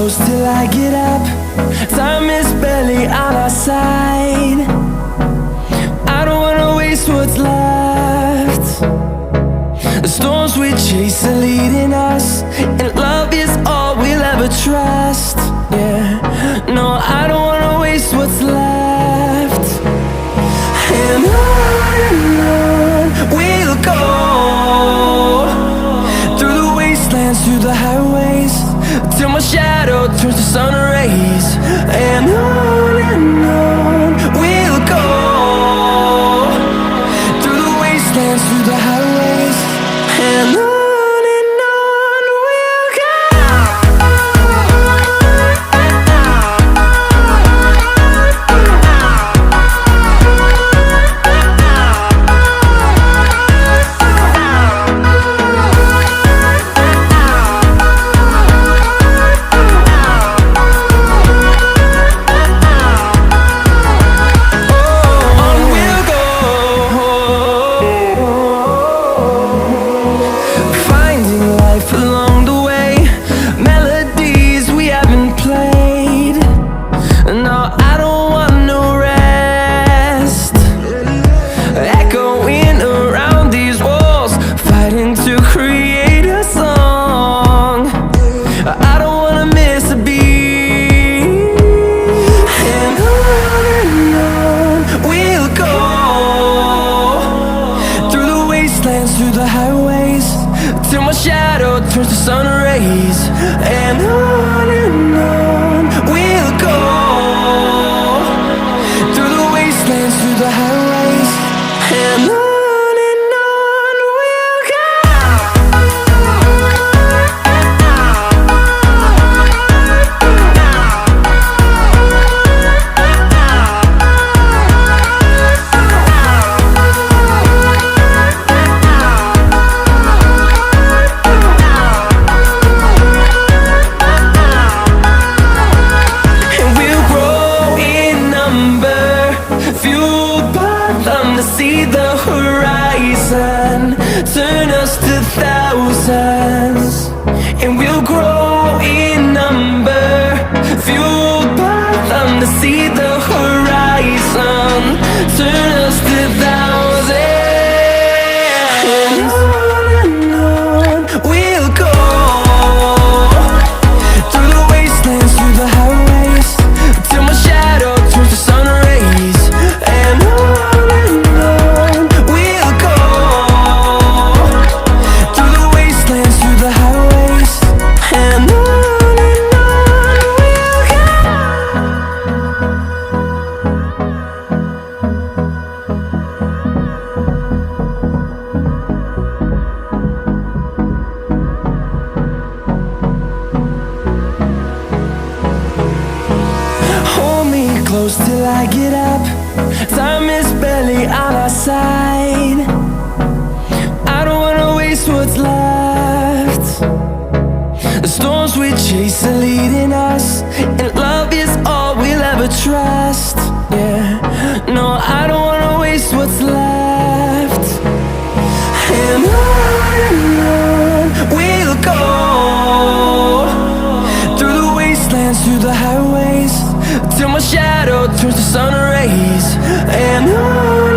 close till I get up. Time is barely on our side. I don't wanna waste what's left. The storms we chase are leading us, and love is all we'll ever trust. Yeah, no, I don't wanna waste what's left. And on we'll go, through the wastelands, through the highways, till my shadow turns to sun rays. And on we'll go, through the wastelands, through the highways, and on we'll go. Through the highways, till my shadow turns to sun rays. And on we'll go, through the wastelands, through the highways, and on we'll go. See the horizon, turn us to thousands, and we'll grow in number, fueled by them. To see the horizon, turn us to thousands, and on we'll go, through the wastelands, through the highways, till my shadow turns to sun rays. And close till I get up. Time is barely on our side. I don't wanna waste what's left. The storms we chase are leading us, and love is all we'll ever trust. Yeah, no, I don't wanna waste what's left. And on we'll go, through the wastelands, through the highways, till my shadow turns to sun rays. And on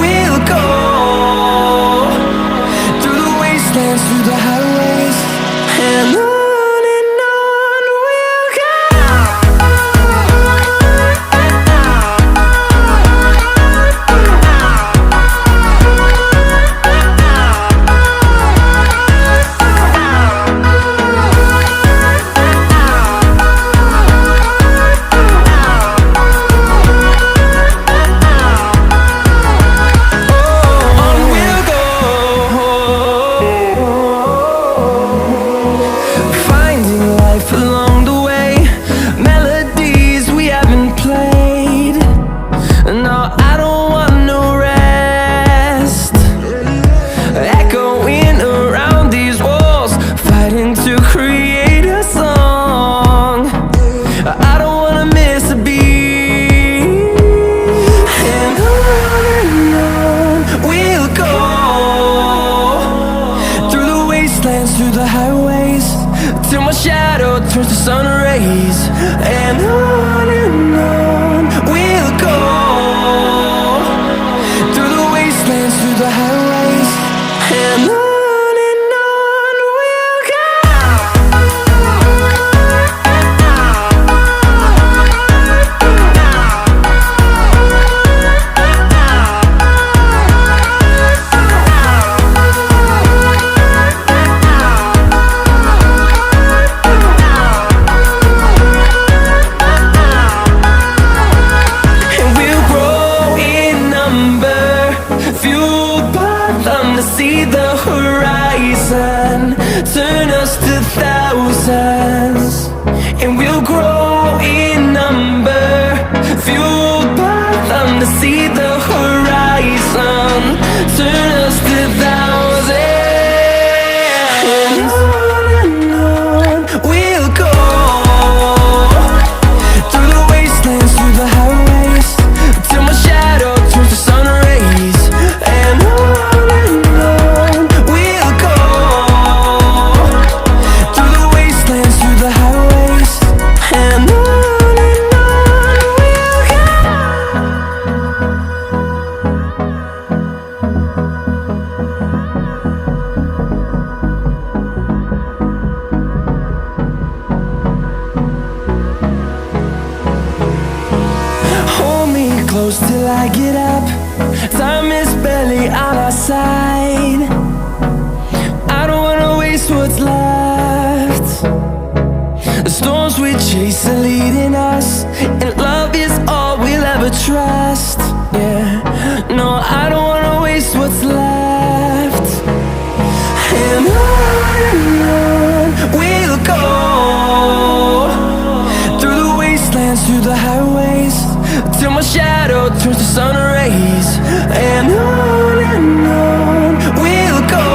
we'll go, through the wastelands, through the highways, and on we'll go. sun rays. And on we'll go, through the wastelands, through the highways. And on we'll go. See the horizon, turn us to thousands, and we'll grow in number, fueled by them. To see the horizon, turn us to thousands, and on we'll go, through the wastelands, through the highways, till my shadow turns to sun rays. And close till I get up. Time is barely on our side. I don't wanna waste what's left. The storms we chase are leading us, and love is all we'll ever trust. Yeah, no, I don't wanna waste what's left. And on we'll go, through the wastelands, through the highways, till my shadow turns to sun rays. And on we'll go,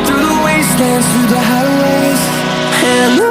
through the wastelands, through the highways. And on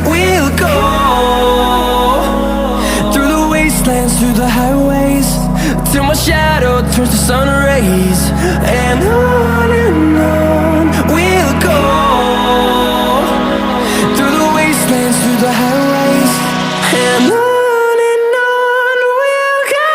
we'll go. Through the highways, till my shadow turns to sun rays. And on we'll go, through the wastelands, through the highways. And on we'll go.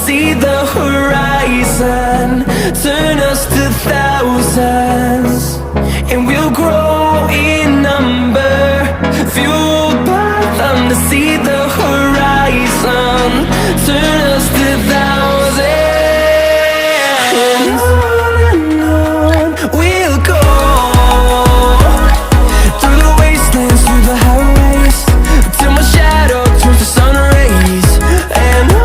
See the horizon, turn us to thousands, and we'll grow in number, fueled by them. To see the horizon, turn us to thousands, and on we'll go, through the wastelands, through the highways, till my shadow turns to sun rays. And on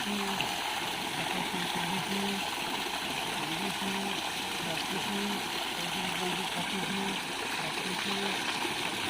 Thank you.